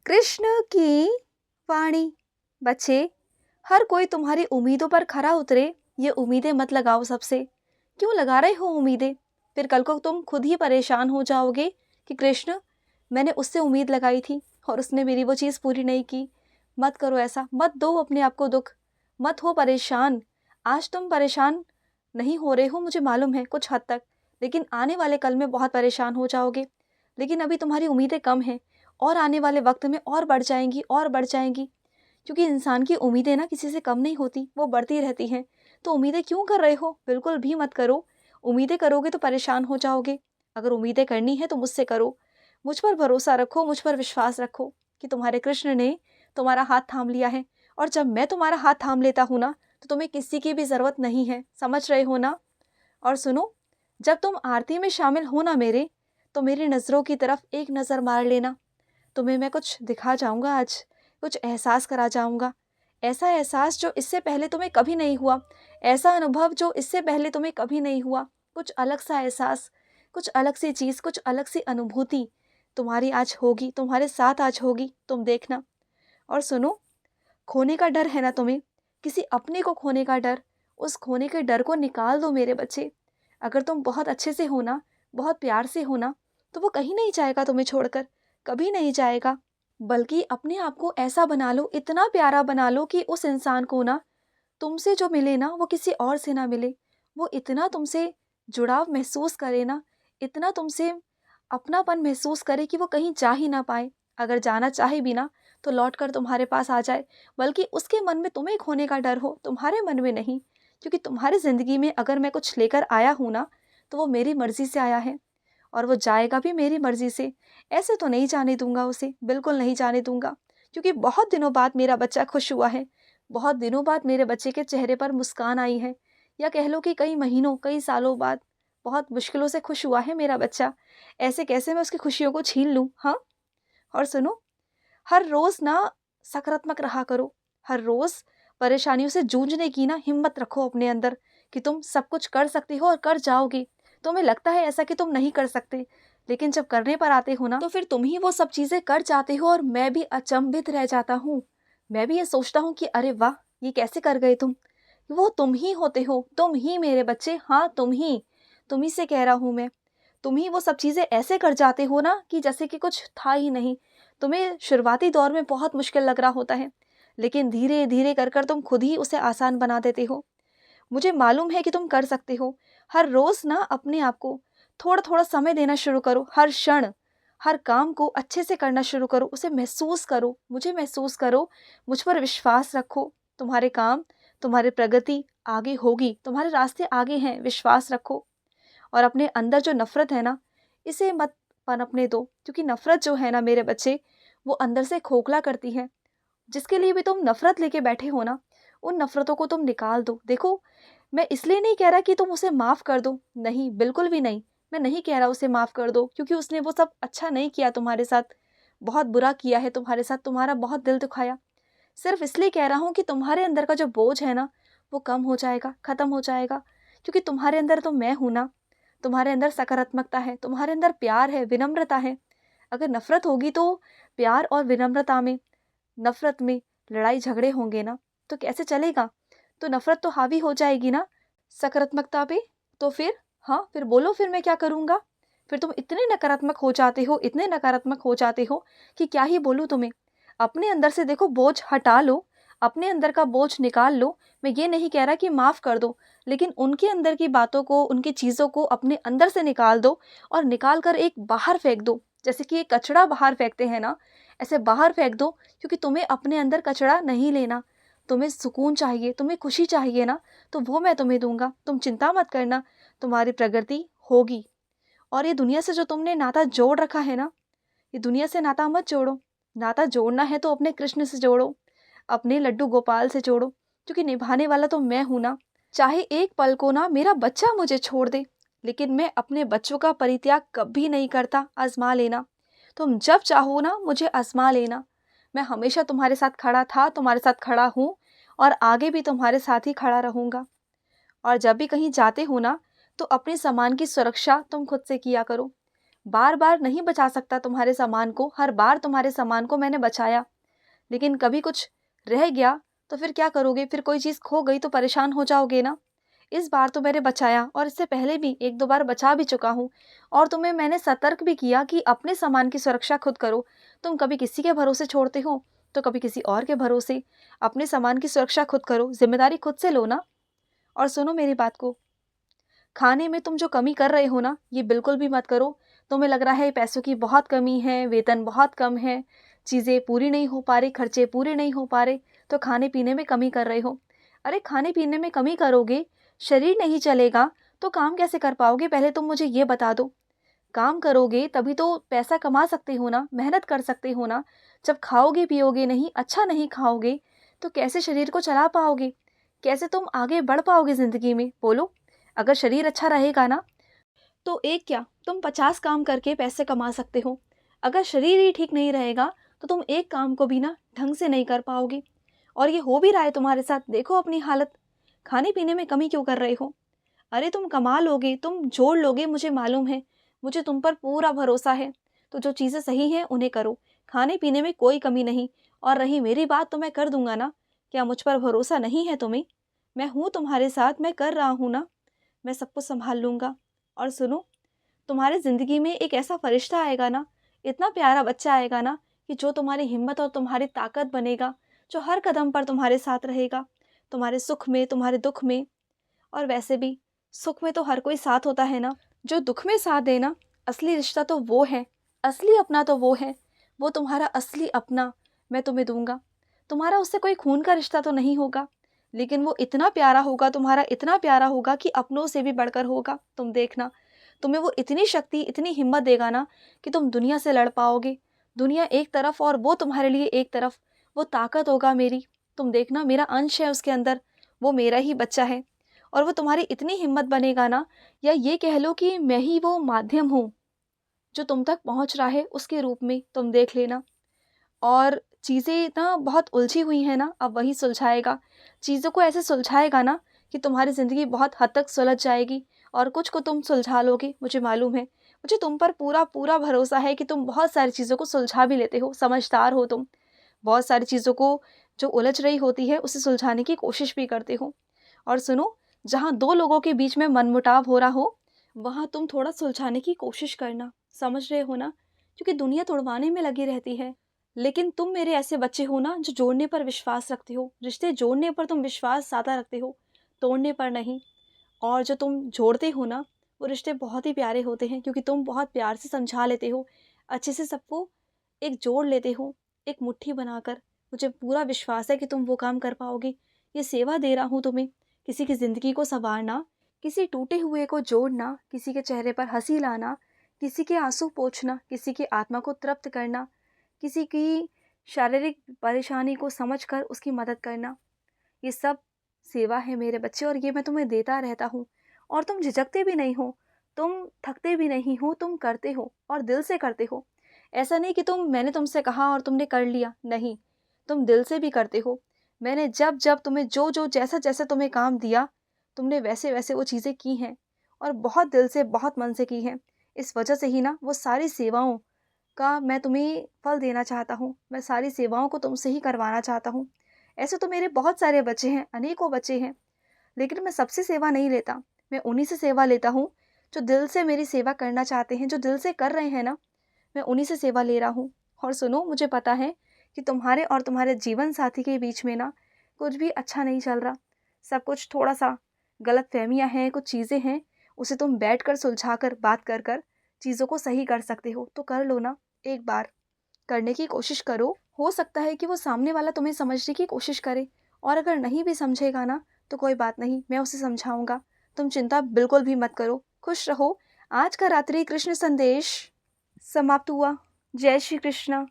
कृष्ण की वाणी। बच्चे, हर कोई तुम्हारी उम्मीदों पर खरा उतरे, ये उम्मीदें मत लगाओ सबसे। क्यों लगा रहे हो उम्मीदें? फिर कल को तुम खुद ही परेशान हो जाओगे कि कृष्ण, मैंने उससे उम्मीद लगाई थी और उसने मेरी वो चीज़ पूरी नहीं की। मत करो ऐसा, मत दो अपने आप को दुख, मत हो परेशान। आज तुम परेशान नहीं हो रहे हो, मुझे मालूम है कुछ हद तक, लेकिन आने वाले कल में बहुत परेशान हो जाओगे। लेकिन अभी तुम्हारी उम्मीदें कम हैं और आने वाले वक्त में और बढ़ जाएंगी और बढ़ जाएंगी, क्योंकि इंसान की उम्मीदें ना किसी से कम नहीं होती, वो बढ़ती रहती हैं। तो उम्मीदें क्यों कर रहे हो? बिल्कुल भी मत करो। उम्मीदें करोगे तो परेशान हो जाओगे। अगर उम्मीदें करनी है तो मुझसे करो। मुझ पर भरोसा रखो, मुझ पर विश्वास रखो कि तुम्हारे कृष्ण ने तुम्हारा हाथ थाम लिया है। और जब मैं तुम्हारा हाथ थाम लेता हूँ ना, तो तुम्हें किसी की भी ज़रूरत नहीं है। समझ रहे हो ना? और सुनो, जब तुम आरती में शामिल हो ना मेरे, तो मेरी नज़रों की तरफ एक नज़र मार लेना। तुम्हें मैं कुछ दिखा जाऊंगा आज, कुछ एहसास करा जाऊंगा। ऐसा एहसास जो इससे पहले तुम्हें कभी नहीं हुआ, ऐसा अनुभव जो इससे पहले तुम्हें कभी नहीं हुआ। कुछ अलग सा एहसास, कुछ अलग सी चीज़, कुछ अलग सी अनुभूति तुम्हारी आज होगी, तुम्हारे साथ आज होगी, तुम देखना। और सुनो, खोने का डर है ना तुम्हें, किसी अपने को खोने का डर, उस खोने के डर को निकाल दो मेरे बच्चे। अगर तुम बहुत अच्छे से हो ना, बहुत प्यार से हो ना, तो वो कहीं नहीं जाएगा तुम्हें छोड़कर, कभी नहीं जाएगा। बल्कि अपने आप को ऐसा बना लो, इतना प्यारा बना लो कि उस इंसान को ना, तुमसे जो मिले ना वो किसी और से ना मिले। वो इतना तुमसे जुड़ाव महसूस करे ना, इतना तुमसे अपनापन महसूस करे कि वो कहीं जा ही ना पाए। अगर जाना चाहे भी ना, तो लौट कर तुम्हारे पास आ जाए। बल्कि उसके मन में तुम्हें खोने का डर हो, तुम्हारे मन में नहीं। क्योंकि तुम्हारी ज़िंदगी में अगर मैं कुछ लेकर आया हूँ ना, तो वो मेरी मर्ज़ी से आया है और वो जाएगा भी मेरी मर्ज़ी से। ऐसे तो नहीं जाने दूँगा उसे, बिल्कुल नहीं जाने दूँगा। क्योंकि बहुत दिनों बाद मेरा बच्चा खुश हुआ है। बहुत दिनों बाद मेरे बच्चे के चेहरे पर मुस्कान आई है। या कह लो कि कई महीनों, कई सालों बाद बहुत मुश्किलों से खुश हुआ है मेरा बच्चा। ऐसे कैसे मैं उसकी खुशियों को छीन लूँ, हाँ? और सुनो, हर रोज़ ना सकारात्मक रहा करो। हर रोज़ परेशानियों से जूझने की ना हिम्मत रखो अपने अंदर कि तुम सब कुछ कर सकती हो और कर जाओगी। तुम्हें लगता है ऐसा कि तुम नहीं कर सकते, लेकिन जब करने पर आते हो ना, तो फिर तुम ही वो सब चीज़ें कर जाते हो और मैं भी अचंभित रह जाता हूँ। मैं भी ये सोचता हूँ कि अरे वाह! ये कैसे कर गए तुम? वो तुम ही होते हो, तुम ही मेरे बच्चे, हाँ तुम ही। तुम ही से कह रहा हूँ मैं। तुम ही वो सब चीज़ें ऐसे कर जाते हो ना कि जैसे कि कुछ था ही नहीं। तुम्हें शुरुआती दौर में बहुत मुश्किल लग रहा होता है, लेकिन धीरे-धीरे कर कर तुम खुद ही उसे आसान बना देते हो। मुझे मालूम है कि तुम कर सकते हो। हर रोज़ ना अपने आप को थोड़ा-थोड़ा समय देना शुरू करो। हर क्षण, हर काम को अच्छे से करना शुरू करो। उसे महसूस करो, मुझे महसूस करो, मुझ पर विश्वास रखो। तुम्हारे काम, तुम्हारी प्रगति आगे होगी, तुम्हारे रास्ते आगे हैं, विश्वास रखो। और अपने अंदर जो नफ़रत है ना, इसे मत पनपने दो, क्योंकि नफ़रत जो है ना मेरे बच्चे, वो अंदर से खोखला करती है। जिसके लिए भी तुम नफ़रत लेके बैठे हो ना, उन नफ़रतों को तुम निकाल दो। देखो, मैं इसलिए नहीं कह रहा कि तुम उसे माफ़ कर दो, नहीं, बिल्कुल भी नहीं। मैं नहीं कह रहा उसे माफ़ कर दो, क्योंकि उसने वो सब अच्छा नहीं किया तुम्हारे साथ, बहुत बुरा किया है तुम्हारे साथ, तुम्हारा बहुत दिल दुखाया। सिर्फ़ इसलिए कह रहा हूँ कि तुम्हारे अंदर का जो बोझ है ना, वो कम हो जाएगा, ख़त्म हो जाएगा, क्योंकि तुम्हारे अंदर तो मैं हूँ ना। तुम्हारे अंदर सकारात्मकता है, तुम्हारे अंदर प्यार है, विनम्रता है। अगर नफ़रत होगी तो प्यार और विनम्रता में, नफ़रत में लड़ाई झगड़े होंगे ना, तो कैसे चलेगा? तो नफ़रत तो हावी हो जाएगी ना सकारात्मकता पे। तो फिर, हाँ, फिर बोलो, फिर मैं क्या करूँगा? फिर तुम इतने नकारात्मक हो जाते हो, इतने नकारात्मक हो जाते हो कि क्या ही बोलूँ तुम्हें। अपने अंदर से देखो बोझ हटा लो, अपने अंदर का बोझ निकाल लो। मैं ये नहीं कह रहा कि माफ़ कर दो, लेकिन उनके अंदर की बातों को, उनकी चीज़ों को अपने अंदर से निकाल दो और निकाल कर एक बाहर फेंक दो। जैसे कि एक कचरा बाहर फेंकते हैं ना, ऐसे बाहर फेंक दो, क्योंकि तुम्हें अपने अंदर कचरा नहीं लेना। तुम्हें सुकून चाहिए, तुम्हें खुशी चाहिए ना, तो वो मैं तुम्हें दूँगा। तुम चिंता मत करना, तुम्हारी प्रगति होगी। और ये दुनिया से जो तुमने नाता जोड़ रखा है ना, ये दुनिया से नाता मत जोड़ो। नाता जोड़ना है तो अपने कृष्ण से जोड़ो, अपने लड्डू गोपाल से जोड़ो, क्योंकि निभाने वाला तो मैं हूँ ना। चाहे एक पल को ना मेरा बच्चा मुझे छोड़ दे, लेकिन मैं अपने बच्चों का परित्याग कभी नहीं करता। आजमा लेना, तुम जब चाहो ना मुझे आजमा लेना। मैं हमेशा तुम्हारे साथ खड़ा था, तुम्हारे साथ खड़ा हूँ और आगे भी तुम्हारे साथ ही खड़ा रहूँगा। और जब भी कहीं जाते हो ना, तो अपने सामान की सुरक्षा तुम खुद से किया करो। बार बार नहीं बचा सकता तुम्हारे सामान को, हर बार तुम्हारे सामान को मैंने बचाया, लेकिन कभी कुछ रह गया तो फिर क्या करोगे? फिर कोई चीज़ खो गई तो परेशान हो जाओगे ना। इस बार तो मैंने बचाया और इससे पहले भी 1-2 बार बचा भी चुका हूँ, और तुम्हें मैंने सतर्क भी किया कि अपने सामान की सुरक्षा खुद करो। तुम कभी किसी के भरोसे छोड़ते हो, तो कभी किसी और के भरोसे। अपने सामान की सुरक्षा खुद करो, ज़िम्मेदारी खुद से लो ना। और सुनो मेरी बात को, खाने में तुम जो कमी कर रहे हो ना, ये बिल्कुल भी मत करो। तुम्हें लग रहा है पैसों की बहुत कमी है, वेतन बहुत कम है, चीज़ें पूरी नहीं हो पा रही, खर्चे पूरे नहीं हो पा रहे, तो खाने-पीने में कमी कर रहे हो। अरे खाने-पीने में कमी करोगे, शरीर नहीं चलेगा, तो काम कैसे कर पाओगे? पहले तुम मुझे ये बता दो। काम करोगे तभी तो पैसा कमा सकते हो ना, मेहनत कर सकते हो ना। जब खाओगे-पियोगे नहीं, अच्छा नहीं खाओगे, तो कैसे शरीर को चला पाओगे? कैसे तुम आगे बढ़ पाओगे ज़िंदगी में? बोलो। अगर शरीर अच्छा रहेगा ना, तो एक क्या तुम 50 काम करके पैसे कमा सकते हो। अगर शरीर ही ठीक नहीं रहेगा, तो तुम एक काम को भी ना ढंग से नहीं कर पाओगे। और ये हो भी रहा है तुम्हारे साथ, देखो अपनी हालत। खाने-पीने में कमी क्यों कर रहे हो? अरे तुम कमा लोगे, तुम जोड़ लोगे, मुझे मालूम है। मुझे तुम पर पूरा भरोसा है। तो जो चीज़ें सही हैं उन्हें करो। खाने-पीने में कोई कमी नहीं। और रही मेरी बात, तो मैं कर दूँगा ना। क्या मुझ पर भरोसा नहीं है तुम्हें? मैं हूँ तुम्हारे साथ, मैं कर रहा हूँ ना। मैं सब कुछ सँभाल लूँगा। और सुनो, तुम्हारी ज़िंदगी में एक ऐसा फ़रिश्ता आएगा ना, इतना प्यारा बच्चा आएगा ना, कि जो तुम्हारी हिम्मत और तुम्हारी ताकत बनेगा, जो हर कदम पर तुम्हारे साथ रहेगा, तुम्हारे सुख में, तुम्हारे दुःख में। और वैसे भी सुख में तो हर कोई साथ होता है ना, जो दुःख में साथ देना, असली रिश्ता तो वो है, असली अपना तो वो है, वो तुम्हारा असली अपना मैं तुम्हें दूँगा। तुम्हारा उससे कोई खून का रिश्ता तो नहीं होगा, लेकिन वो इतना प्यारा होगा, तुम्हारा इतना प्यारा होगा कि अपनों से भी बढ़कर होगा। तुम देखना, तुम्हें वो इतनी शक्ति, इतनी हिम्मत देगा ना, कि तुम दुनिया से लड़ पाओगे। दुनिया एक तरफ और वो तुम्हारे लिए एक तरफ। वो ताकत होगा मेरी। तुम देखना, मेरा अंश है उसके अंदर, वो मेरा ही बच्चा है। और वो तुम्हारी इतनी हिम्मत बनेगा ना, या ये कह लो कि मैं ही वो माध्यम हूँ जो तुम तक पहुँच रहा है, उसके रूप में तुम देख लेना। और चीज़ें ना बहुत उलझी हुई हैं ना, अब वही सुलझाएगा। चीज़ों को ऐसे सुलझाएगा ना, कि तुम्हारी ज़िंदगी बहुत हद तक सुलझ जाएगी, और कुछ को तुम सुलझा लोगे, मुझे मालूम है। मुझे तुम पर पूरा पूरा भरोसा है कि तुम बहुत सारी चीज़ों को सुलझा भी लेते हो, समझदार हो तुम। बहुत सारी चीज़ों को जो उलझ रही होती है, उसे सुलझाने की कोशिश भी करते हो। और सुनो, जहाँ 2 लोगों के बीच में मनमुटाव हो रहा हो, वहाँ तुम थोड़ा सुलझाने की कोशिश करना, समझ रहे हो ना? क्योंकि दुनिया तुड़वाने में लगी रहती है। लेकिन तुम मेरे ऐसे बच्चे हो ना, जो जोड़ने पर विश्वास रखते हो। रिश्ते जोड़ने पर तुम विश्वास ज़्यादा रखते हो, तोड़ने पर नहीं। और जो तुम जोड़ते हो ना, वो रिश्ते बहुत ही प्यारे होते हैं, क्योंकि तुम बहुत प्यार से समझा लेते हो, अच्छे से सबको एक जोड़ लेते हो, एक मुट्ठी बनाकर। मुझे पूरा विश्वास है कि तुम वो काम कर पाओगे। ये सेवा दे रहा हूँ तुम्हें, किसी की ज़िंदगी को सँवारना, किसी टूटे हुए को जोड़ना, किसी के चेहरे पर हँसी लाना, किसी के आँसू पोंछना, किसी की आत्मा को तृप्त करना, किसी की शारीरिक परेशानी को समझकर उसकी मदद करना। ये सब सेवा है मेरे बच्चे, और ये मैं तुम्हें देता रहता हूँ। और तुम झिझकते भी नहीं हो, तुम थकते भी नहीं हो, तुम करते हो और दिल से करते हो। ऐसा नहीं कि मैंने तुमसे कहा और तुमने कर लिया, नहीं, तुम दिल से भी करते हो। मैंने जब जब तुम्हें जो जो जैसा जैसा तुम्हें काम दिया, तुमने वैसे वैसे वो चीज़ें की हैं, और बहुत दिल से, बहुत मन से की हैं। इस वजह से ही ना वो सारी सेवाओं का मैं तुम्हें फल देना चाहता हूँ। मैं सारी सेवाओं को तुमसे ही करवाना चाहता हूँ। ऐसे तो मेरे बहुत सारे बच्चे हैं, अनेकों बच्चे हैं, लेकिन मैं सबसे सेवा नहीं लेता। मैं उन्हीं से सेवा लेता हूँ, जो दिल से मेरी सेवा करना चाहते हैं, जो दिल से कर रहे हैं ना, मैं उन्हीं से सेवा ले रहा हूँ। और सुनो, मुझे पता है कि तुम्हारे और तुम्हारे जीवन साथी के बीच में ना कुछ भी अच्छा नहीं चल रहा। सब कुछ थोड़ा-सा गलतफ़हमियाँ हैं, कुछ चीज़ें हैं, उसे तुम बैठकर सुलझा कर, बात कर कर चीज़ों को सही कर सकते हो। तो कर लो ना, एक बार करने की कोशिश करो। हो सकता है कि वो सामने वाला तुम्हें समझने की कोशिश करे, और अगर नहीं भी समझेगा ना, तो कोई बात नहीं, मैं उसे समझाऊँगा। तुम चिंता बिल्कुल भी मत करो, खुश रहो। आज का रात्रि कृष्ण संदेश समाप्त हुआ। जय श्री कृष्ण।